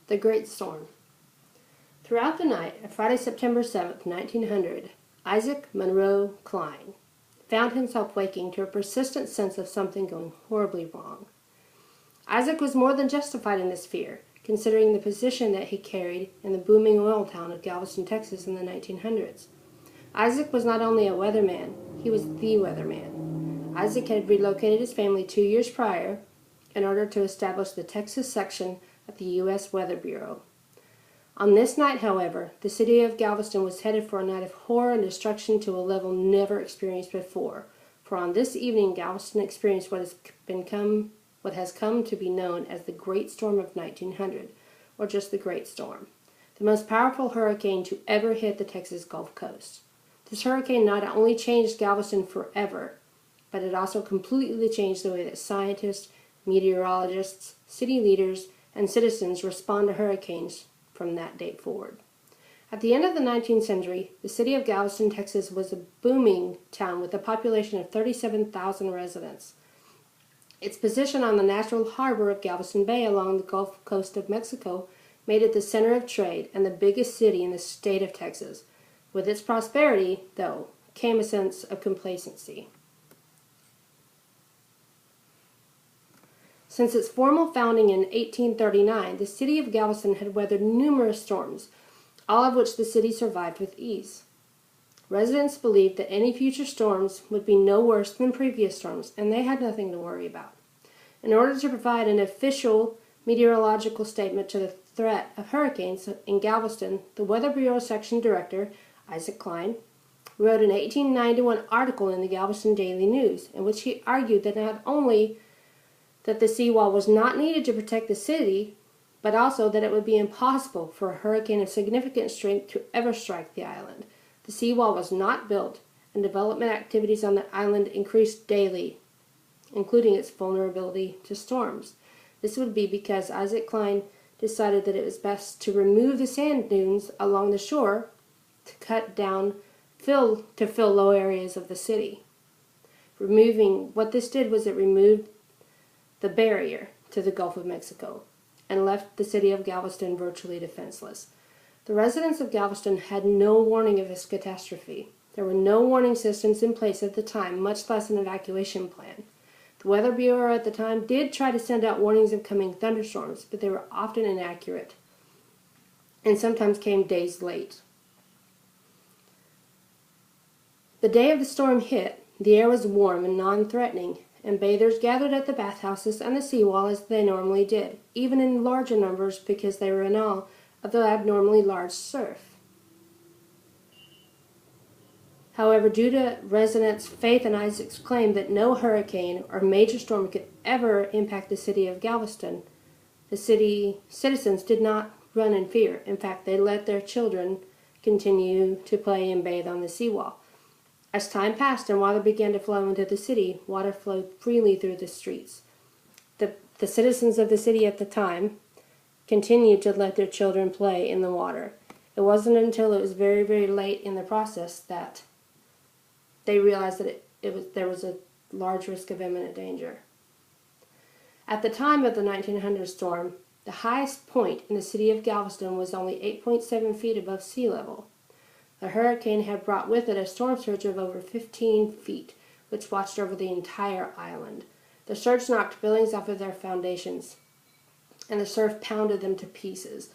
The Great Storm. Throughout the night of Friday, September 7th, 1900, Isaac Monroe Klein found himself waking to a persistent sense of something going horribly wrong. Isaac was more than justified in this fear, considering the position that he carried in the booming oil town of Galveston, Texas in the 1900s. Isaac was not only a weatherman, he was the weatherman. Isaac had relocated his family 2 years prior in order to establish the Texas section of the U.S. Weather Bureau. On this night, however, the city of Galveston was headed for a night of horror and destruction to a level never experienced before. For on this evening, Galveston experienced what has come to be known as the Great Storm of 1900, or just the Great Storm, the most powerful hurricane to ever hit the Texas Gulf Coast. This hurricane not only changed Galveston forever, but it also completely changed the way that scientists, meteorologists, city leaders, and citizens respond to hurricanes from that date forward. At the end of the 19th century, the city of Galveston, Texas was a booming town with a population of 37,000 residents. Its position on the natural harbor of Galveston Bay along the Gulf Coast of Mexico made it the center of trade and the biggest city in the state of Texas. With its prosperity, though, came a sense of complacency. Since its formal founding in 1839, the city of Galveston had weathered numerous storms, all of which the city survived with ease. Residents believed that any future storms would be no worse than previous storms, and they had nothing to worry about. In order to provide an official meteorological statement to the threat of hurricanes in Galveston, the Weather Bureau Section Director, Isaac Klein, wrote an 1891 article in the Galveston Daily News, in which he argued that not only that the seawall was not needed to protect the city, but also that it would be impossible for a hurricane of significant strength to ever strike the island. The seawall was not built, and development activities on the island increased daily, including its vulnerability to storms. This would be because Isaac Klein decided that it was best to remove the sand dunes along the shore to fill low areas of the city. What this did was it removed the barrier to the Gulf of Mexico and left the city of Galveston virtually defenseless. The residents of Galveston had no warning of this catastrophe. There were no warning systems in place at the time, much less an evacuation plan. The Weather Bureau at the time did try to send out warnings of coming thunderstorms, but they were often inaccurate and sometimes came days late. The day of the storm hit, the air was warm and non-threatening, and bathers gathered at the bathhouses and the seawall as they normally did, even in larger numbers because they were in awe of the abnormally large surf. However, due to residents' faith in Isaac's claim that no hurricane or major storm could ever impact the city of Galveston, the city citizens did not run in fear. In fact, they let their children continue to play and bathe on the seawall. As time passed and water began to flow into the city, water flowed freely through the streets. The citizens of the city at the time continued to let their children play in the water. It wasn't until it was very, very late in the process that they realized that there was a large risk of imminent danger. At the time of the 1900 storm, the highest point in the city of Galveston was only 8.7 feet above sea level. The hurricane had brought with it a storm surge of over 15 feet, which watched over the entire island. The surge knocked buildings off of their foundations, and the surf pounded them to pieces.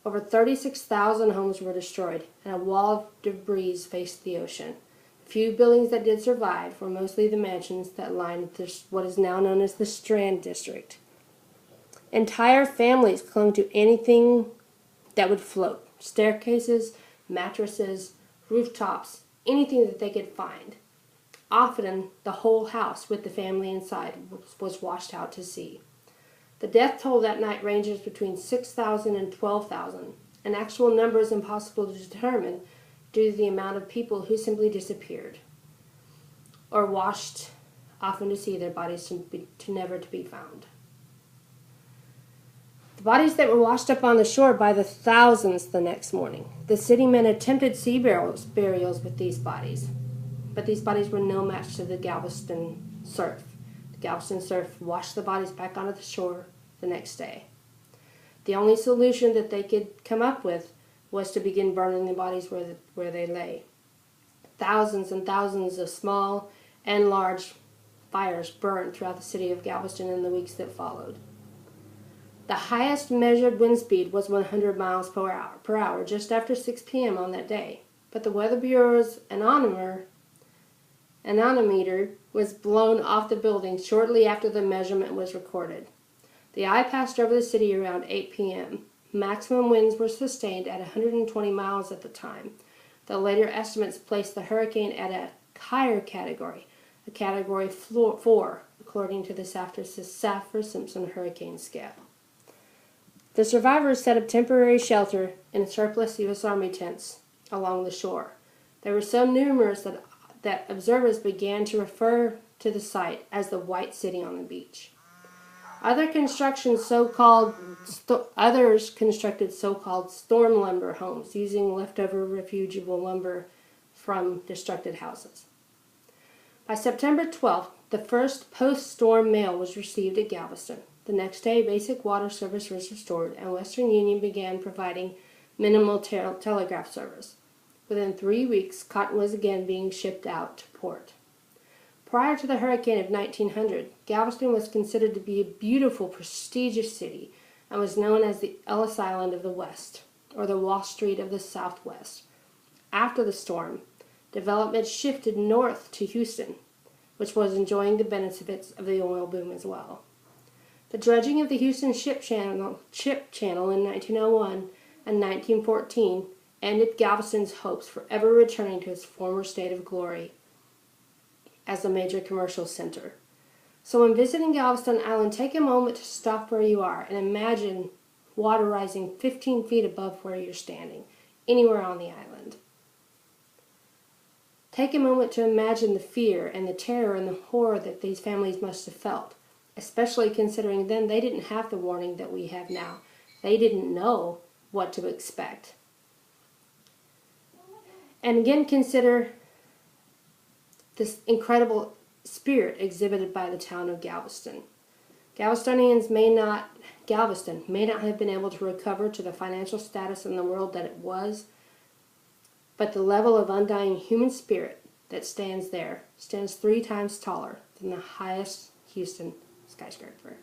Over 36,000 homes were destroyed, and a wall of debris faced the ocean. The few buildings that did survive were mostly the mansions that lined what is now known as the Strand District. Entire families clung to anything that would float: staircases, mattresses, rooftops, anything that they could find. Often, the whole house with the family inside was washed out to sea. The death toll that night ranges between 6,000 and 12,000. An actual number is impossible to determine due to the amount of people who simply disappeared or washed off into sea, their bodies to never to be found. The bodies that were washed up on the shore by the thousands the next morning. The city men attempted sea burials with these bodies, but these bodies were no match to the Galveston surf. The Galveston surf washed the bodies back onto the shore the next day. The only solution that they could come up with was to begin burning the bodies where they lay. Thousands and thousands of small and large fires burned throughout the city of Galveston in the weeks that followed. The highest measured wind speed was 100 miles per hour just after 6 p.m. on that day, but the Weather Bureau's anemometer was blown off the building shortly after the measurement was recorded. The eye passed over the city around 8 p.m. Maximum winds were sustained at 120 miles at the time. The later estimates placed the hurricane at a higher category, a category 4, according to the Saffir-Simpson hurricane scale. The survivors set up temporary shelter in surplus U.S. Army tents along the shore. They were so numerous that observers began to refer to the site as the White City on the beach. Others constructed so-called storm lumber homes using leftover refugable lumber from destructed houses. By September 12th, the first post-storm mail was received at Galveston. The next day, basic water service was restored, and Western Union began providing minimal telegraph service. Within 3 weeks, cotton was again being shipped out to port. Prior to the hurricane of 1900, Galveston was considered to be a beautiful, prestigious city and was known as the Ellis Island of the West, or the Wall Street of the Southwest. After the storm, development shifted north to Houston, which was enjoying the benefits of the oil boom as well. The dredging of the Houston Ship Channel in 1901 and 1914 ended Galveston's hopes for ever returning to its former state of glory as a major commercial center. So when visiting Galveston Island, take a moment to stop where you are and imagine water rising 15 feet above where you're standing, anywhere on the island. Take a moment to imagine the fear and the terror and the horror that these families must have felt, especially considering then they didn't have the warning that we have now. They didn't know what to expect. And again, consider this incredible spirit exhibited by the town of Galveston. Galveston may not have been able to recover to the financial status in the world that it was, but the level of undying human spirit that stands there stands 3 times taller than the highest Houston skyscraper.